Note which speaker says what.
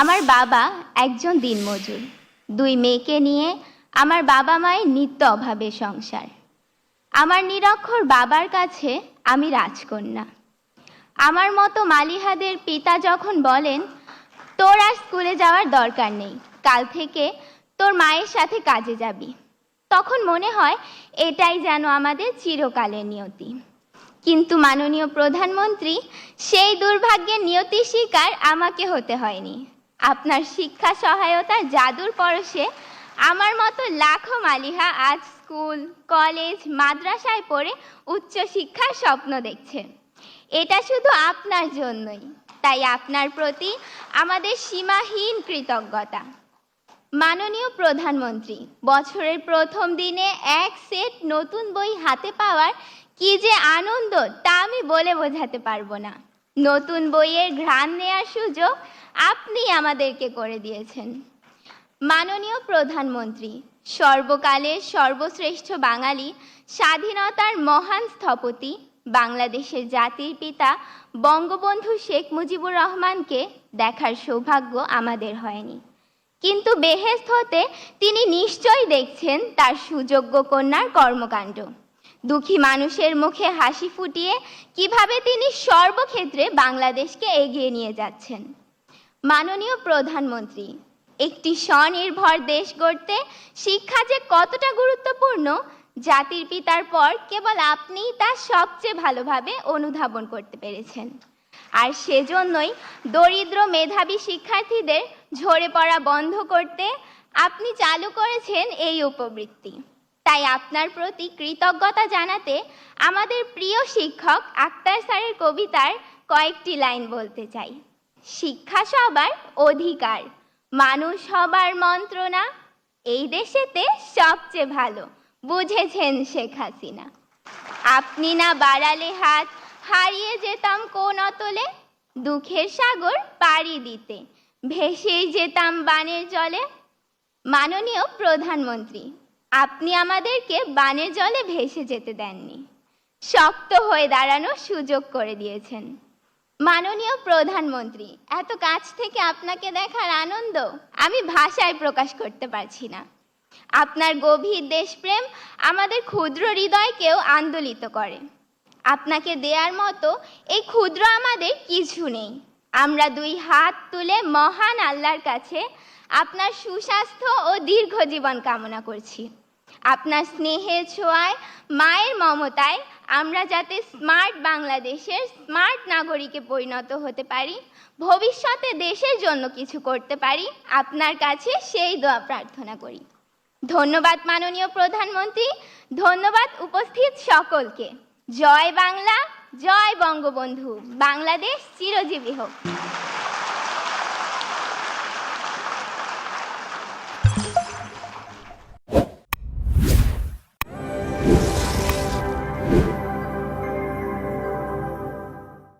Speaker 1: আমার বাবা একজন দিনমজুর। দুই মেয়েকে নিয়ে আমার বাবা মায়ের নিত্য অভাবে সংসার। আমার নিরক্ষর বাবার কাছে আমি রাজকন্যা। আমার মতো মালিহাদের পিতা যখন বলেন, তোর আর স্কুলে যাওয়ার দরকার নেই, কাল থেকে তোর মায়ের সাথে কাজে যাবি, তখন মনে হয় এটাই যেন আমাদের চিরকালের নিয়তি। কিন্তু মাননীয় প্রধানমন্ত্রী, সেই দুর্ভাগ্যের নিয়তি শিকার আমাকে হতে হয়নি। আপনার শিক্ষা সহায়তার জাদুর পরশে আমার মতো লাখো মালিহা আজ স্কুল, কলেজ, মাদ্রাসায় পড়ে উচ্চশিক্ষার স্বপ্ন দেখছে। এটা শুধু আপনার জন্যই, তাই আপনার প্রতি আমাদের সীমাহীন কৃতজ্ঞতা। মাননীয় প্রধানমন্ত্রী, বছরের প্রথম দিনে এক সেট নতুন বই হাতে পাওয়ার কি যে আনন্দ তা আমি বলে বোঝাতে পারবো না। নতুন বইয়ের ঘ্রাণ নেওয়ার সুযোগ আপনি আমাদেরকে করে দিয়েছেন। মাননীয় প্রধানমন্ত্রী, সর্বকালের সর্বশ্রেষ্ঠ বাঙালি, স্বাধীনতার মহান স্থপতি, বাংলাদেশের জাতির পিতা বঙ্গবন্ধু শেখ মুজিবুর রহমানকে দেখার সৌভাগ্য আমাদের হয়নি, কিন্তু বেহেশত হতে তিনি নিশ্চয়ই দেখছেন তার সুযোগ্য কন্যার কর্মকাণ্ড। দুঃখী মানুষের মুখে হাসি ফুটিয়ে কিভাবে তিনি সর্বক্ষেত্রে বাংলাদেশকে এগিয়ে নিয়ে যাচ্ছেন। মাননীয় প্রধানমন্ত্রী, একটি স্বনির্ভর দেশ গড়তে শিক্ষা যে কতটা গুরুত্বপূর্ণ, জাতির পিতার পর কেবল আপনিই তা সবচেয়ে ভালোভাবে অনুধাবন করতে পেরেছেন। আর সেজন্যই দরিদ্র মেধাবী শিক্ষার্থীদের ঝরে পড়া বন্ধ করতে আপনি চালু করেছেন এই উপবৃত্তি। তাই আপনার প্রতি কৃতজ্ঞতা জানাতে আমাদের প্রিয় শিক্ষক আক্তার স্যারের কবিতার কয়েকটি লাইন বলতে চাই। শিক্ষা সবার অধিকার, মানুষ হবার মন্ত্রণা, এই দেশেতে সবচেয়ে ভালো বুঝেছেন শেখ হাসিনা। আপনি না বাড়ালে হাত, হারিয়ে যেতাম কোন অতলে, দুঃখের সাগর পাড়ি দিতে ভেসেই যেতাম বানের জলে। মাননীয় প্রধানমন্ত্রী, আপনি আমাদেরকে বানের জলে ভেসে যেতে দেননি, শক্ত হয়ে দাঁড়ানোর সুযোগ করে দিয়েছেন। মাননীয় প্রধানমন্ত্রী, এত কাছ থেকে আপনাকে দেখার আনন্দ আমি ভাষায় প্রকাশ করতে পারছি না। আপনার গভীর দেশপ্রেম আমাদের ক্ষুদ্র হৃদয়কেও আন্দোলিত করে। আপনাকে দেওয়ার মতো এই ক্ষুদ্র আমাদের কিছু নেই। আমরা দুই হাত তুলে মহান আল্লাহর কাছে আপনার সুস্বাস্থ্য ও দীর্ঘ জীবন কামনা করছি। আপনার স্নেহের ছোঁয়ায়, মায়ের মমতায় আমরা যাতে স্মার্ট বাংলাদেশের স্মার্ট নাগরিকে পরিণত হতে পারি, ভবিষ্যতে দেশের জন্য কিছু করতে পারি, আপনার কাছে সেই দোয়া প্রার্থনা করি। ধন্যবাদ মাননীয় প্রধানমন্ত্রী, ধন্যবাদ উপস্থিত সকলকে। জয় বাংলা, জয় বঙ্গবন্ধু, বাংলাদেশ চিরজীবী হোক।